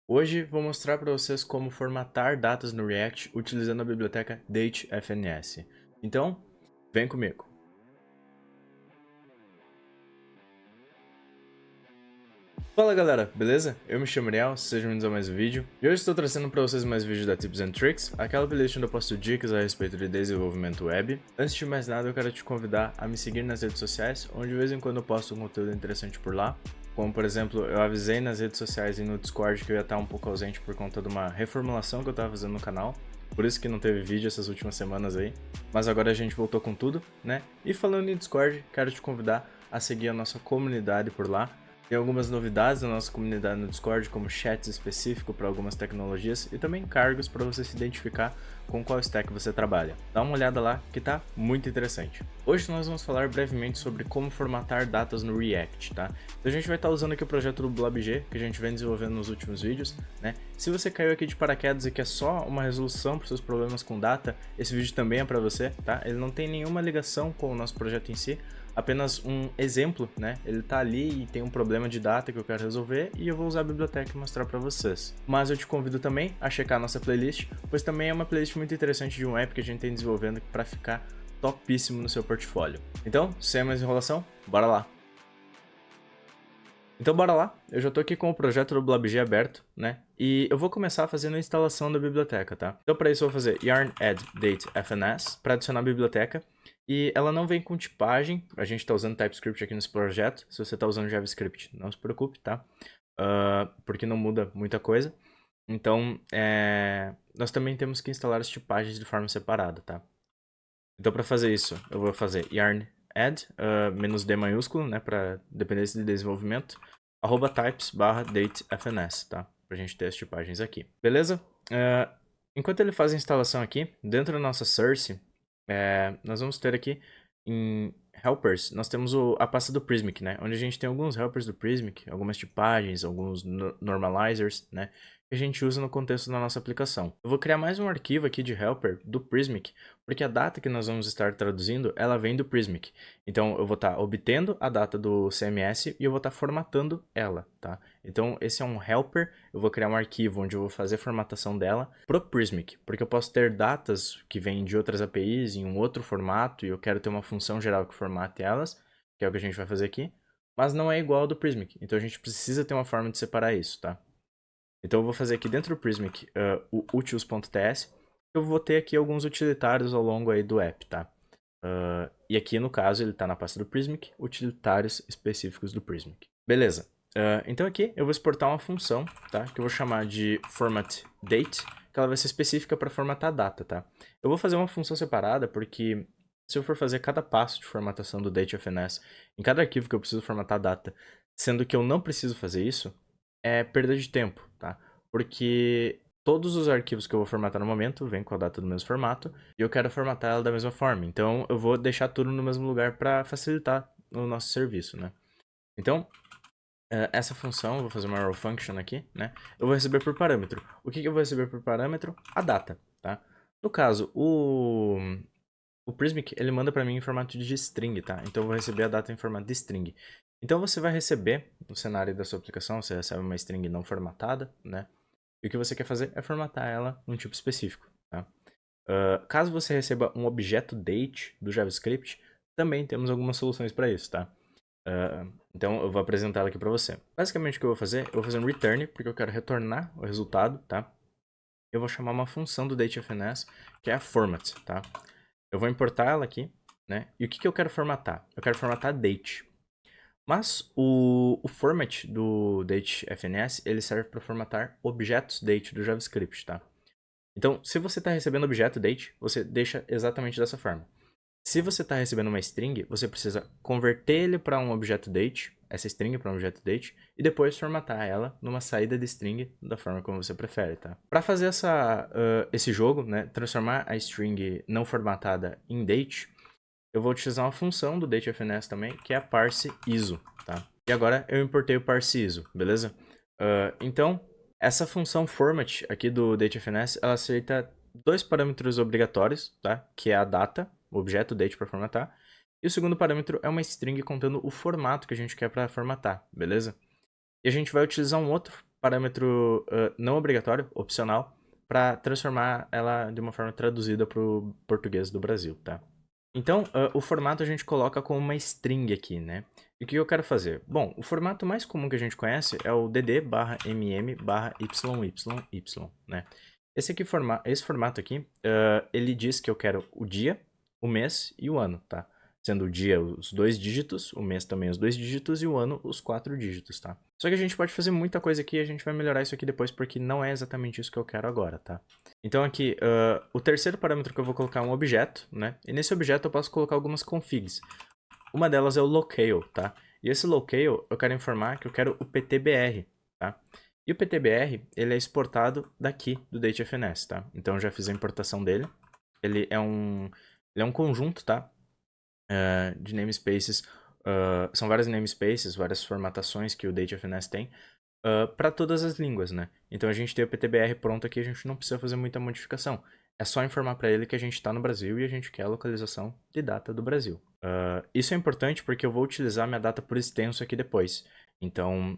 Hoje vou mostrar para vocês como formatar datas no React utilizando a biblioteca datefns. Então, vem comigo. Fala galera, beleza? Eu me chamo Ariel, sejam bem-vindos a mais um vídeo. E hoje estou trazendo para vocês mais vídeos da Tips and Tricks, aquela playlist onde eu posto dicas a respeito de desenvolvimento web. Antes de mais nada, eu quero te convidar a me seguir nas redes sociais, onde de vez em quando eu posto um conteúdo interessante por lá. Como, por exemplo, eu avisei nas redes sociais e no Discord que eu ia estar um pouco ausente por conta de uma reformulação que eu estava fazendo no canal. Por isso que não teve vídeo essas últimas semanas aí. Mas agora a gente voltou com tudo, né? E falando em Discord, quero te convidar a seguir a nossa comunidade por lá. Tem algumas novidades na nossa comunidade no Discord, como chats específicos para algumas tecnologias e também cargos para você se identificar com qual stack você trabalha. Dá uma olhada lá que tá muito interessante. Hoje nós vamos falar brevemente sobre como formatar datas no React, tá? Então a gente vai estar usando aqui o projeto do BlobG, que a gente vem desenvolvendo nos últimos vídeos, né? Se você caiu aqui de paraquedas e quer só uma resolução para seus problemas com data, esse vídeo também é para você, tá? Ele não tem nenhuma ligação com o nosso projeto em si, apenas um exemplo, né? Ele tá ali e tem um problema de data que eu quero resolver e eu vou usar a biblioteca e mostrar para vocês. Mas eu te convido também a checar a nossa playlist, pois também é uma playlist muito interessante de um app que a gente tem desenvolvendo para ficar topíssimo no seu portfólio. Então, sem mais enrolação, bora lá! Então bora lá, eu já tô aqui com o projeto do BlobG aberto, né? E eu vou começar fazendo a instalação da biblioteca, tá? Então para isso eu vou fazer yarn add date fns para adicionar a biblioteca. E ela não vem com tipagem, a gente tá usando TypeScript aqui nesse projeto. Se você tá usando JavaScript, não se preocupe, tá? Porque não muda muita coisa. Então, nós também temos que instalar as tipagens de forma separada, tá? Então para fazer isso, eu vou fazer yarn add, "-d maiúsculo, né, para dependência de desenvolvimento, @types /datefns, tá? Pra gente ter as tipagens aqui. Beleza? Enquanto ele faz a instalação aqui, dentro da nossa source, nós vamos ter aqui em helpers, nós temos a pasta do Prismic, né? Onde a gente tem alguns helpers do Prismic, algumas tipagens, alguns normalizers, né? Que a gente usa no contexto da nossa aplicação. Eu vou criar mais um arquivo aqui de helper do Prismic, porque a data que nós vamos estar traduzindo, ela vem do Prismic. Então eu vou estar obtendo a data do CMS e eu vou estar formatando ela, tá? Então esse é um helper, eu vou criar um arquivo onde eu vou fazer a formatação dela pro Prismic, porque eu posso ter datas que vêm de outras APIs em um outro formato e eu quero ter uma função geral que formate elas, que é o que a gente vai fazer aqui, mas não é igual ao do Prismic, então a gente precisa ter uma forma de separar isso, tá? Então eu vou fazer aqui dentro do Prismic o utils.ts. Eu vou ter aqui alguns utilitários ao longo aí do app, tá? E aqui no caso ele está na pasta do Prismic, utilitários específicos do Prismic. Beleza. Então aqui eu vou exportar uma função, tá? Que eu vou chamar de formatDate, que ela vai ser específica para formatar a data, tá? Eu vou fazer uma função separada porque se eu for fazer cada passo de formatação do datefns em cada arquivo que eu preciso formatar a data, sendo que eu não preciso fazer isso, é perda de tempo, tá? Porque todos os arquivos que eu vou formatar no momento vêm com a data do mesmo formato e eu quero formatar ela da mesma forma. Então eu vou deixar tudo no mesmo lugar para facilitar o nosso serviço, né? Então, essa função, eu vou fazer uma raw function aqui, né? Eu vou receber por parâmetro. O que eu vou receber por parâmetro? A data, tá? No caso, o Prismic, ele manda para mim em formato de string, tá? Então eu vou receber a data em formato de string. Então você vai receber, no cenário da sua aplicação, você recebe uma string não formatada, né? E o que você quer fazer é formatar ela num tipo específico, tá? Caso você receba um objeto date do JavaScript, também temos algumas soluções para isso, tá? Então eu vou apresentá-la aqui para você. Basicamente o que eu vou fazer? Eu vou fazer um return, porque eu quero retornar o resultado, tá? Eu vou chamar uma função do datefns, que é a format, tá? Eu vou importar ela aqui, né? E o que eu quero formatar? Eu quero formatar date. Mas o format do datefns, ele serve para formatar objetos date do JavaScript, tá? Então, se você está recebendo objeto date, você deixa exatamente dessa forma. Se você está recebendo uma string, você precisa converter ele para um objeto date, essa string para um objeto date, e depois formatar ela numa saída de string da forma como você prefere, tá? Para fazer esse jogo, né, transformar a string não formatada em date, eu vou utilizar uma função do datefns também, que é a parseISO, tá? E agora eu importei o parseISO, beleza? Então, essa função format aqui do datefns, ela aceita dois parâmetros obrigatórios, tá? Que é a data, o objeto date para formatar, e o segundo parâmetro é uma string contendo o formato que a gente quer para formatar, beleza? E a gente vai utilizar um outro parâmetro não obrigatório, opcional, para transformar ela de uma forma traduzida para o português do Brasil, tá? Então, o formato a gente coloca como uma string aqui, né? E o que eu quero fazer? Bom, o formato mais comum que a gente conhece é o dd/mm/yyyy, né? Esse formato aqui, ele diz que eu quero o dia, o mês e o ano, tá? Sendo o dia os 2 dígitos, o mês também os 2 dígitos e o ano os 4 dígitos, tá? Só que a gente pode fazer muita coisa aqui e a gente vai melhorar isso aqui depois porque não é exatamente isso que eu quero agora, tá? Então aqui, o terceiro parâmetro que eu vou colocar é um objeto, né? E nesse objeto eu posso colocar algumas configs. Uma delas é o locale, tá? E esse locale eu quero informar que eu quero o PTBR, tá? E o PTBR, ele é exportado daqui do DateFNS, tá? Então eu já fiz a importação dele. Ele é um conjunto, tá? De namespaces. São vários namespaces, várias formatações que o DateFNS tem. Para todas as línguas, né? Então a gente tem o PTBR pronto aqui, a gente não precisa fazer muita modificação. É só informar para ele que a gente está no Brasil e a gente quer a localização de data do Brasil. Isso é importante porque eu vou utilizar minha data por extenso aqui depois. Então,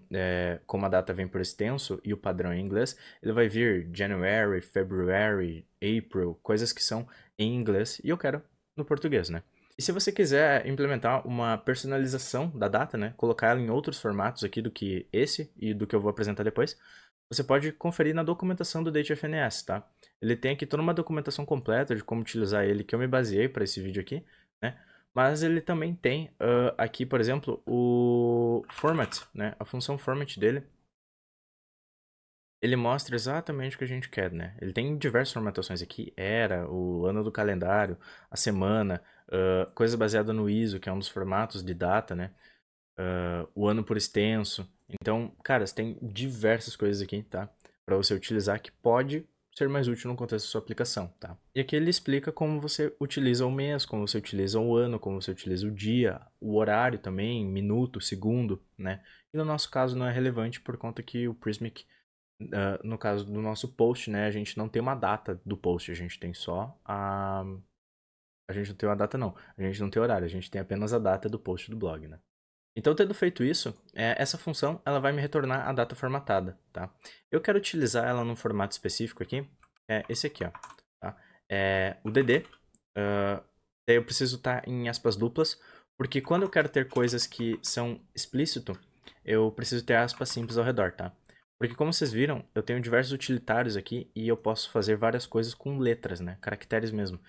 como a data vem por extenso e o padrão é em inglês, ele vai vir January, February, April, coisas que são em inglês e eu quero no português, né? E se você quiser implementar uma personalização da data, né, colocar ela em outros formatos aqui do que esse e do que eu vou apresentar depois, você pode conferir na documentação do DateFNS, tá? Ele tem aqui toda uma documentação completa de como utilizar ele, que eu me baseei para esse vídeo aqui, né? Mas ele também tem aqui, por exemplo, o format, né? A função format dele. Ele mostra exatamente o que a gente quer, né? Ele tem diversas formatações aqui, era, o ano do calendário, a semana, coisa baseada no ISO, que é um dos formatos de data, né? O ano por extenso. Então, cara, você tem diversas coisas aqui, tá? Para você utilizar que pode ser mais útil no contexto da sua aplicação, tá? E aqui ele explica como você utiliza o mês, como você utiliza o ano, como você utiliza o dia, o horário também, minuto, segundo, né? E no nosso caso não é relevante por conta que o Prismic no caso do nosso post, né, a gente não tem uma data do post, a gente tem só a... A gente não tem uma data não, a gente não tem horário, a gente tem apenas a data do post do blog, né. Então, tendo feito isso, essa função ela vai me retornar a data formatada, tá? Eu quero utilizar ela num formato específico aqui, esse aqui, ó, tá? O DD, daí eu preciso estar em aspas duplas, porque quando eu quero ter coisas que são explícito, eu preciso ter aspas simples ao redor, tá? Porque como vocês viram, eu tenho diversos utilitários aqui e eu posso fazer várias coisas com letras, né? Caracteres mesmo.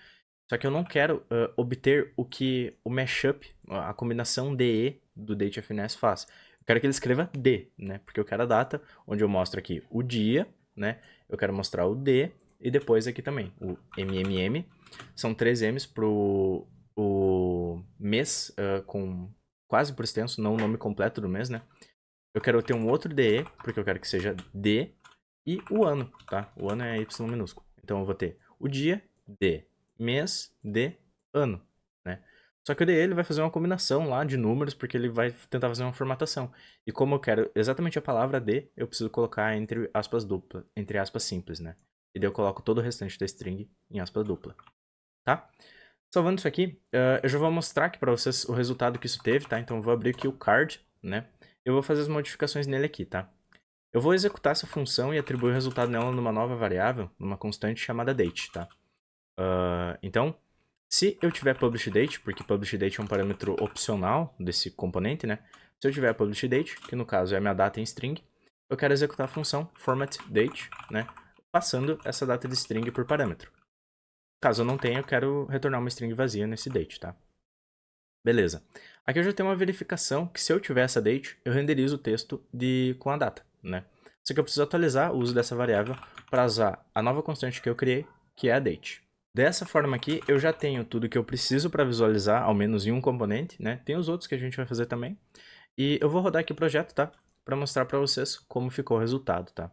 Só que eu não quero obter o que o mashup, a combinação DE do DateFNS faz. Eu quero que ele escreva D, né? Porque eu quero a data, onde eu mostro aqui o dia, né? Eu quero mostrar o D e depois aqui também o MMM. São 3 M's pro o mês com quase por extenso, não o nome completo do mês, né? Eu quero ter um outro DE, porque eu quero que seja D, e o ano, tá? O ano é Y minúsculo. Então eu vou ter o dia, D, mês, D, ano, né? Só que o DE ele vai fazer uma combinação lá de números, porque ele vai tentar fazer uma formatação. E como eu quero exatamente a palavra D, eu preciso colocar entre aspas dupla, entre aspas simples, né? E daí eu coloco todo o restante da string em aspas dupla, tá? Salvando isso aqui, eu já vou mostrar aqui para vocês o resultado que isso teve, tá? Então eu vou abrir aqui o card, né? Eu vou fazer as modificações nele aqui, tá? Eu vou executar essa função e atribuir o resultado nela numa nova variável, numa constante chamada date, tá? Então, se eu tiver publish date, porque publish date é um parâmetro opcional desse componente, né? Se eu tiver publish date, que no caso é a minha data em string, eu quero executar a função format date, né? Passando essa data de string por parâmetro. Caso eu não tenha, eu quero retornar uma string vazia nesse date, tá? Beleza. Aqui eu já tenho uma verificação que se eu tiver essa date, eu renderizo o texto com a data, né? Só que eu preciso atualizar o uso dessa variável para usar a nova constante que eu criei, que é a date. Dessa forma aqui, eu já tenho tudo que eu preciso para visualizar, ao menos em um componente, né? Tem os outros que a gente vai fazer também. E eu vou rodar aqui o projeto, tá? Para mostrar para vocês como ficou o resultado, tá?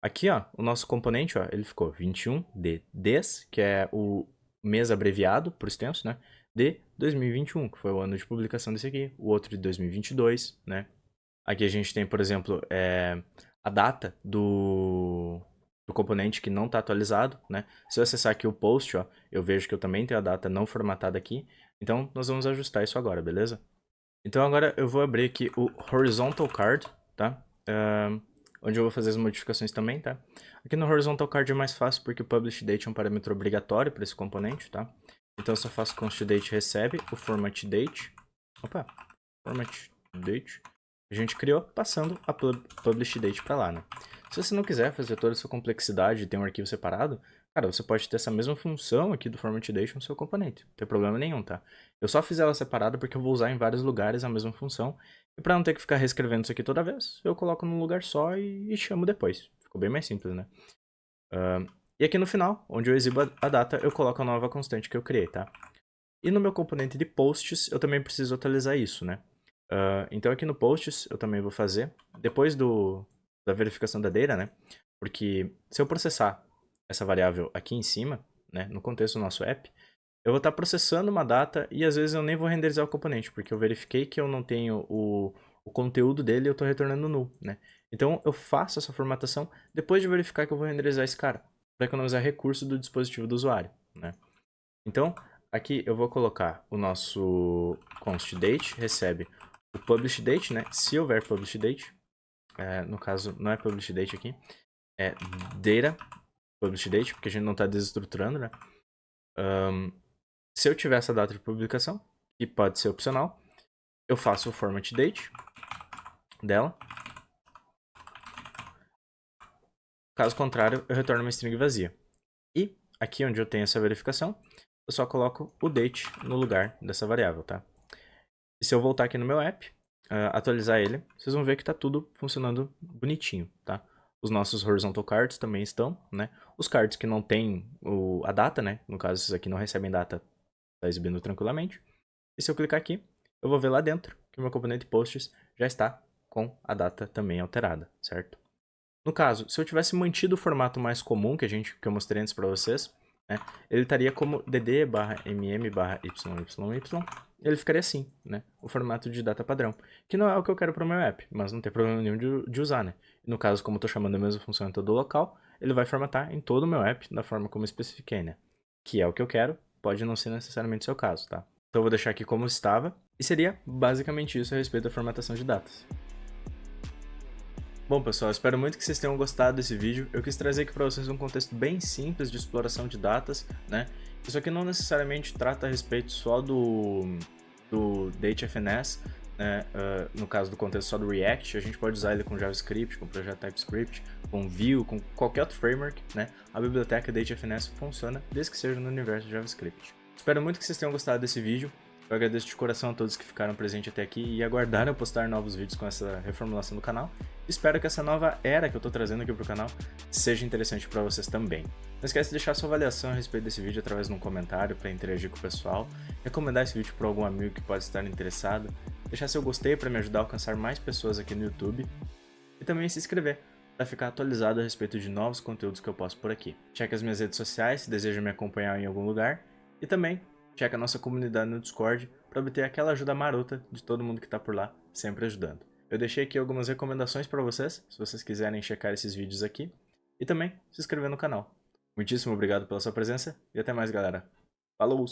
Aqui, ó, o nosso componente, ó, ele ficou 21 de des, que é o mês abreviado por extenso, né? De 2021, que foi o ano de publicação desse aqui. O outro de 2022, né? Aqui a gente tem, por exemplo, a data do componente que não está atualizado, né? Se eu acessar aqui o post, ó, eu vejo que eu também tenho a data não formatada aqui. Então, nós vamos ajustar isso agora, beleza? Então, agora eu vou abrir aqui o horizontal card, tá? onde eu vou fazer as modificações também, tá? Aqui no Horizontal Card é mais fácil porque o Publish Date é um parâmetro obrigatório para esse componente, tá? Então eu só faço const date recebe, o format date, opa, format date, a gente criou passando a publish date para lá, né? Se você não quiser fazer toda essa complexidade e ter um arquivo separado, cara, você pode ter essa mesma função aqui do format date no seu componente, não tem problema nenhum, tá? Eu só fiz ela separada porque eu vou usar em vários lugares a mesma função, e para não ter que ficar reescrevendo isso aqui toda vez, eu coloco num lugar só e chamo depois. Ficou bem mais simples, né? E aqui no final, onde eu exibo a data, eu coloco a nova constante que eu criei, tá? E no meu componente de posts, eu também preciso atualizar isso, né? Então aqui no posts, eu também vou fazer, depois da verificação da data, né? Porque se eu processar essa variável aqui em cima, né, no contexto do nosso app, eu vou estar processando uma data e às vezes eu nem vou renderizar o componente, porque eu verifiquei que eu não tenho o conteúdo dele e eu estou retornando null, né? Então eu faço essa formatação depois de verificar que eu vou renderizar esse cara, para economizar recurso do dispositivo do usuário, né? Então, aqui eu vou colocar o nosso const date, recebe o publish date, né? Se houver publish date, no caso não é publish date aqui, é data publish date, porque a gente não está desestruturando, né? Se eu tiver essa data de publicação, que pode ser opcional, eu faço o format date dela. Caso contrário, eu retorno uma string vazia. E aqui onde eu tenho essa verificação, eu só coloco o date no lugar dessa variável, tá? E se eu voltar aqui no meu app, atualizar ele, vocês vão ver que está tudo funcionando bonitinho, tá? Os nossos horizontal cards também estão, né? Os cards que não tem a data, né? No caso, esses aqui não recebem data, está exibindo tranquilamente. E se eu clicar aqui, eu vou ver lá dentro que o meu componente posts já está com a data também alterada, certo? No caso, se eu tivesse mantido o formato mais comum que eu mostrei antes para vocês, né, ele estaria como dd/mm/yyyy, ele ficaria assim, né, o formato de data padrão, que não é o que eu quero para o meu app, mas não tem problema nenhum de usar, né. No caso, como eu estou chamando a mesma função em todo o local, ele vai formatar em todo o meu app da forma como eu especifiquei, né, que é o que eu quero, pode não ser necessariamente o seu caso, tá. Então eu vou deixar aqui como estava, e seria basicamente isso a respeito da formatação de datas. Bom, pessoal, espero muito que vocês tenham gostado desse vídeo. Eu quis trazer aqui para vocês um contexto bem simples de exploração de datas, né? Isso aqui não necessariamente trata a respeito só do DateFNS, né? No caso do contexto só do React, a gente pode usar ele com JavaScript, com projeto TypeScript, com Vue, com qualquer outro framework, né? A biblioteca DateFNS funciona desde que seja no universo de JavaScript. Espero muito que vocês tenham gostado desse vídeo. Eu agradeço de coração a todos que ficaram presentes até aqui e aguardaram eu postar novos vídeos com essa reformulação do canal. Espero que essa nova era que eu tô trazendo aqui pro canal seja interessante para vocês também. Não esquece de deixar sua avaliação a respeito desse vídeo através de um comentário para interagir com o pessoal, recomendar esse vídeo para algum amigo que pode estar interessado, deixar seu gostei para me ajudar a alcançar mais pessoas aqui no YouTube e também se inscrever para ficar atualizado a respeito de novos conteúdos que eu posto por aqui. Cheque as minhas redes sociais se deseja me acompanhar em algum lugar e também cheque a nossa comunidade no Discord para obter aquela ajuda marota de todo mundo que está por lá, sempre ajudando. Eu deixei aqui algumas recomendações para vocês, se vocês quiserem checar esses vídeos aqui, e também se inscrever no canal. Muitíssimo obrigado pela sua presença e até mais, galera. Falou!